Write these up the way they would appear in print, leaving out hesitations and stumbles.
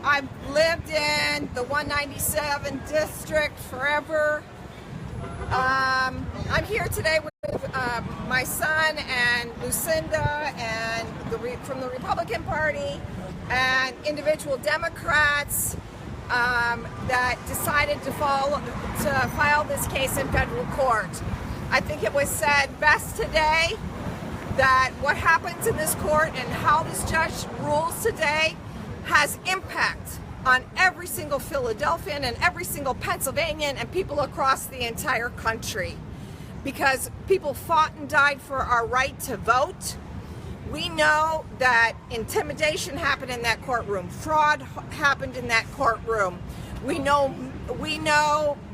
I've lived in the 197 district forever. I'm here today with my son and Lucinda and from the Republican Party and individual Democrats that decided to file this case in federal court. I think it was said best today that what happens in this court and how this judge rules today has impact on every single Philadelphian and every single Pennsylvanian and people across the entire country, because people fought and died for our right to vote. We know that intimidation happened in that courtroom, fraud happened in that courtroom. We know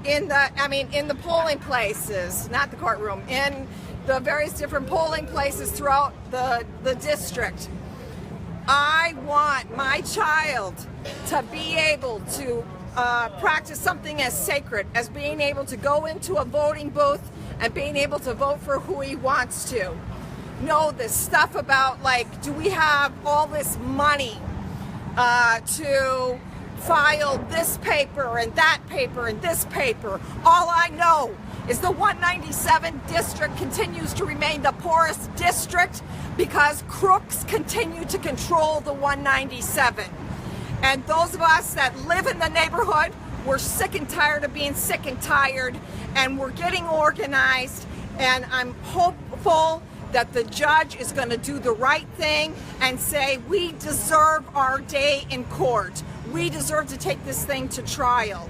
in the polling places, not the courtroom, in the various different polling places throughout the district. I want my child to be able to practice something as sacred as being able to go into a voting booth and being able to vote for who he wants to. No, this stuff about, like, do we have all this money to file this paper and that paper and this paper? All I know is the 197 district continues to remain the poorest district because crooks continue to control the 197. And those of us that live in the neighborhood, we're sick and tired of being sick and tired, and we're getting organized, and I'm hopeful that the judge is going to do the right thing and say we deserve our day in court. We deserve to take this thing to trial.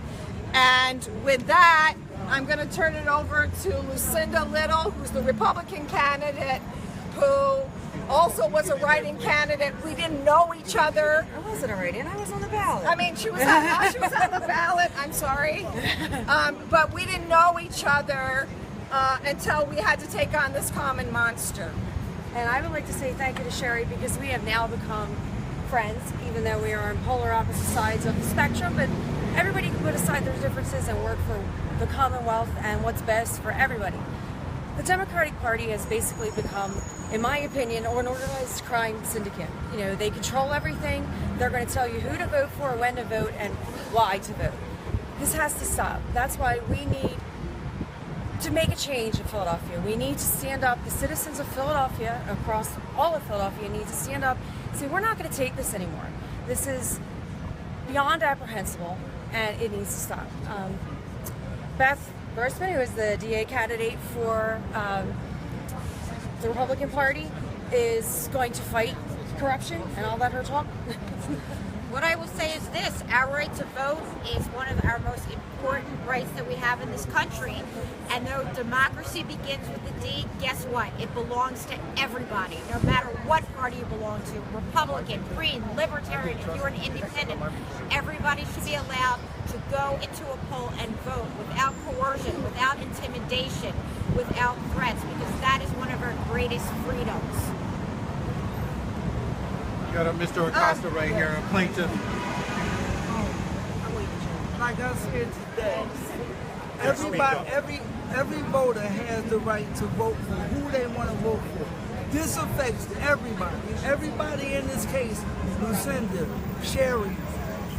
And with that, I'm going to turn it over to Lucinda Little, who's the Republican candidate, who also was a write-in candidate. We didn't know each other. I wasn't a write-in. I was on the ballot. I mean, she was on the ballot. I'm sorry. But we didn't know each other until we had to take on this common monster. And I would like to say thank you to Cheri, because we have now become friends, even though we are on polar opposite sides of the spectrum. But everybody can put aside their differences and work for the Commonwealth and what's best for everybody. The Democratic Party has basically become, in my opinion, an organized crime syndicate. You know, they control everything. They're going to tell you who to vote for, when to vote, and why to vote. This has to stop. That's why we need to make a change in Philadelphia. We need to stand up. The citizens of Philadelphia, across all of Philadelphia, need to stand up and say, we're not going to take this anymore. This is beyond apprehensible, and it needs to stop. Beth Grossman, who is the DA candidate for the Republican Party, is going to fight corruption, and I'll let her talk. What I will say is this: our right to vote is one of our most important rights that we have in this country. And though democracy begins with the D, guess what? It belongs to everybody, no matter what party you belong to. Republican, Green, Libertarian, if you're an independent, everybody should be allowed to go into a poll and vote without coercion, without intimidation, without threats, because that is one of our greatest freedoms. Got Mr. Acosta right here, a plaintiff. Like I said today, every voter has the right to vote for who they want to vote for. This affects everybody. Everybody in this case, Lucinda, Cheri,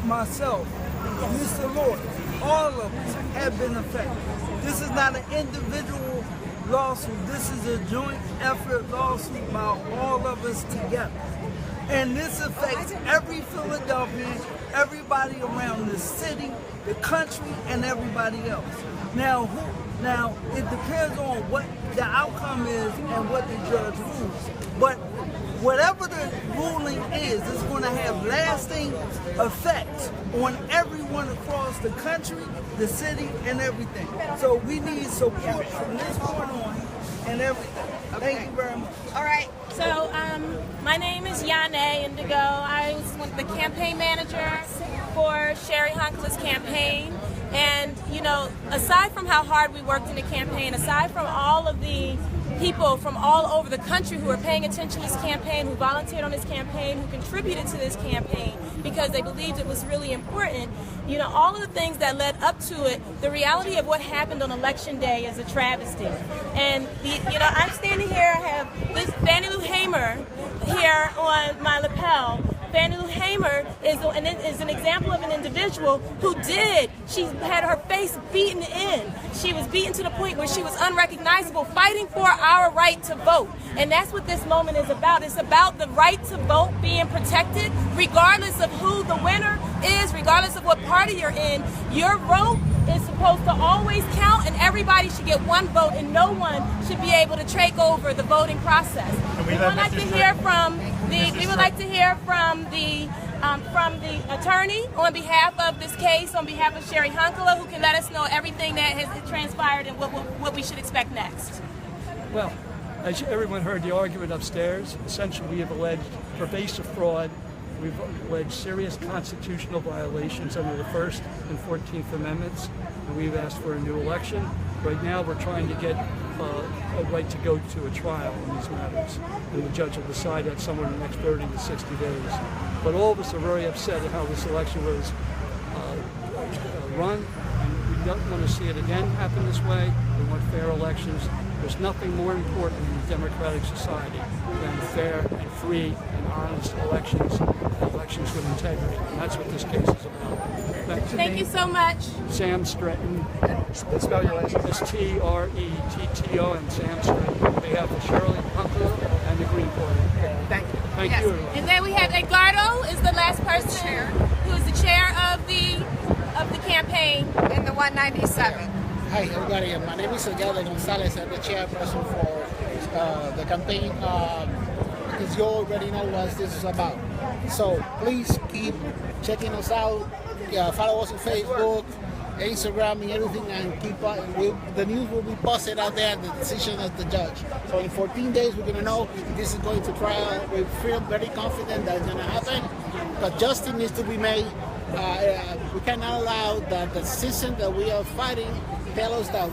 myself, Mr. Lord, all of us have been affected. This is not an individual lawsuit. This is a joint effort lawsuit by all of us together. And this affects every Philadelphian, everybody around the city, the country, and everybody else. Now it depends on what the outcome is and what the judge rules. But whatever the ruling is, it's going to have lasting effects on everyone across the country, the city, and everything. So we need support from this point on and everything. Thank you very much. All right. So, my name is Yane Indigo. I was the campaign manager for Cheri Honkala's campaign. And, you know, aside from how hard we worked in the campaign, aside from all of the people from all over the country who are paying attention to this campaign, who volunteered on this campaign, who contributed to this campaign because they believed it was really important, you know, all of the things that led up to it, the reality of what happened on Election Day is a travesty. And, you know, I'm standing here, I have this Fannie Lou Hamer here on my lapel. Fannie Lou Hamer is an example of an individual she had her face beaten in. She was beaten to the point where she was unrecognizable, fighting for our right to vote. And that's what this moment is about. It's about the right to vote being protected, regardless of who the winner is, regardless of what party you're in. Your vote is supposed to always count, and everybody should get one vote, and no one should be able to take over the voting process. We would like to hear from the attorney on behalf of this case, on behalf of Cheri Honkala, who can let us know everything that has transpired and what we should expect next. Well, as everyone heard the argument upstairs, essentially we have alleged pervasive fraud. We've alleged serious constitutional violations under the First and 14th Amendments, and we've asked for a new election. Right now we're trying to get a right to go to a trial on these matters, and the judge will decide that somewhere in the next 30 to 60 days. But all of us are very upset at how this election was run, and we don't want to see it again happen this way. We want fair elections. There's nothing more important in a democratic society than fair and free and honest elections with integrity. And that's what this case is about. Thank you so much. Sam Stretton. Spell your last name. Stretton. Sam Stretton. On behalf of Cheri Honkala and the Green Party. Thank you. Thank you, everyone. And then we have Edgardo is the last person who is the chair of the campaign In the 197. Hi, everybody. My name is Cheri Gonzalez. I'm the chairperson for the campaign. Because you already know what this is about. So please keep checking us out. Follow us on Facebook, Instagram, and everything, and keep the news will be posted out there. The decision of the judge. So in 14 days, we're going to know if this is going to trial. We feel very confident that it's going to happen. But justice needs to be made. We cannot allow that the system that we are fighting tell us that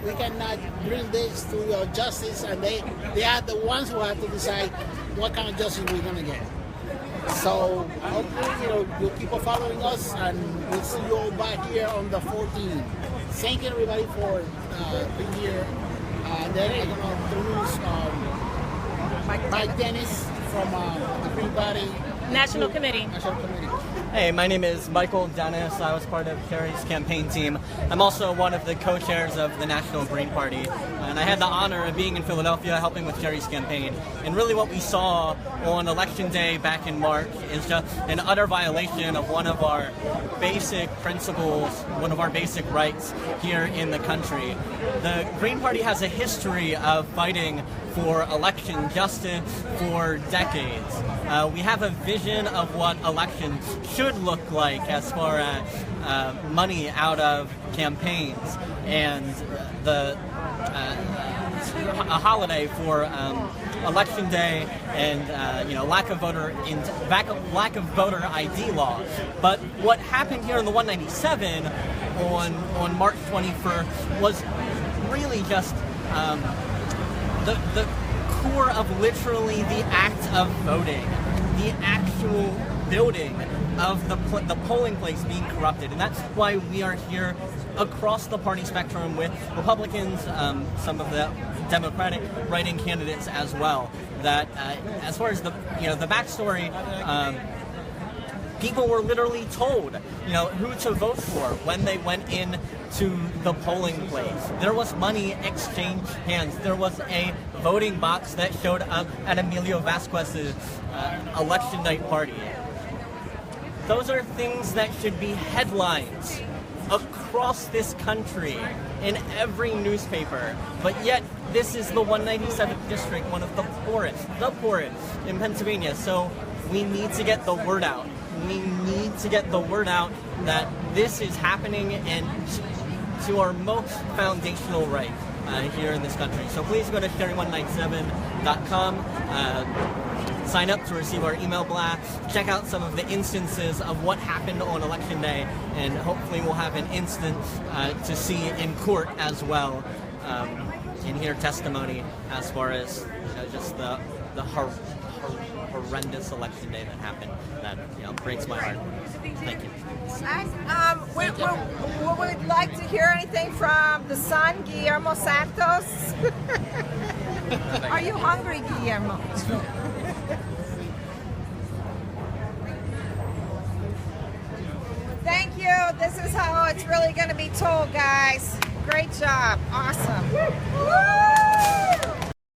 we cannot bring this to your justice, and they are the ones who have to decide what kind of justice we're going to get. So hopefully, you'll keep on following us, and we'll see you all back here on the 14th. Thank you, everybody, for being here. Then I'm going to introduce Mike Dennis from the Green Party National Committee. Hey, my name is Michael Dennis. I was part of Cheri's campaign team. I'm also one of the co-chairs of the National Green Party, and I had the honor of being in Philadelphia helping with Cheri's campaign. And really what we saw on Election Day back in March is just an utter violation of one of our basic principles, one of our basic rights here in the country. The Green Party has a history of fighting for election justice for decades. We have a vision of what elections should look like as far as money out of campaigns and a holiday for Election Day and lack of voter ID law. But what happened here in the 197 on March 21st was really just the core of literally the act of voting, the actual building of the polling place being corrupted. And that's why we are here across the party spectrum with Republicans, some of the Democratic writing candidates as well. That as far as the backstory, people were literally told, who to vote for when they went in to the polling place. There was money exchanged hands. There was a voting box that showed up at Emilio Vasquez's election night party. Those are things that should be headlines across this country in every newspaper. But yet, this is the 197th district, one of the poorest in Pennsylvania. So we need to get the word out. We need to get the word out that this is happening and to our most foundational right here in this country. So please go to cheri197.com, sign up to receive our email blast, check out some of the instances of what happened on Election Day, and hopefully we'll have an instance to see in court as well, and hear testimony as far as just the horrendous election day that happened. That breaks my heart. Thank you. We would like to hear anything from the son, Guillermo Santos. Are you hungry, Guillermo? you. This is how it's really going to be told, guys. Great job. Awesome. Woo!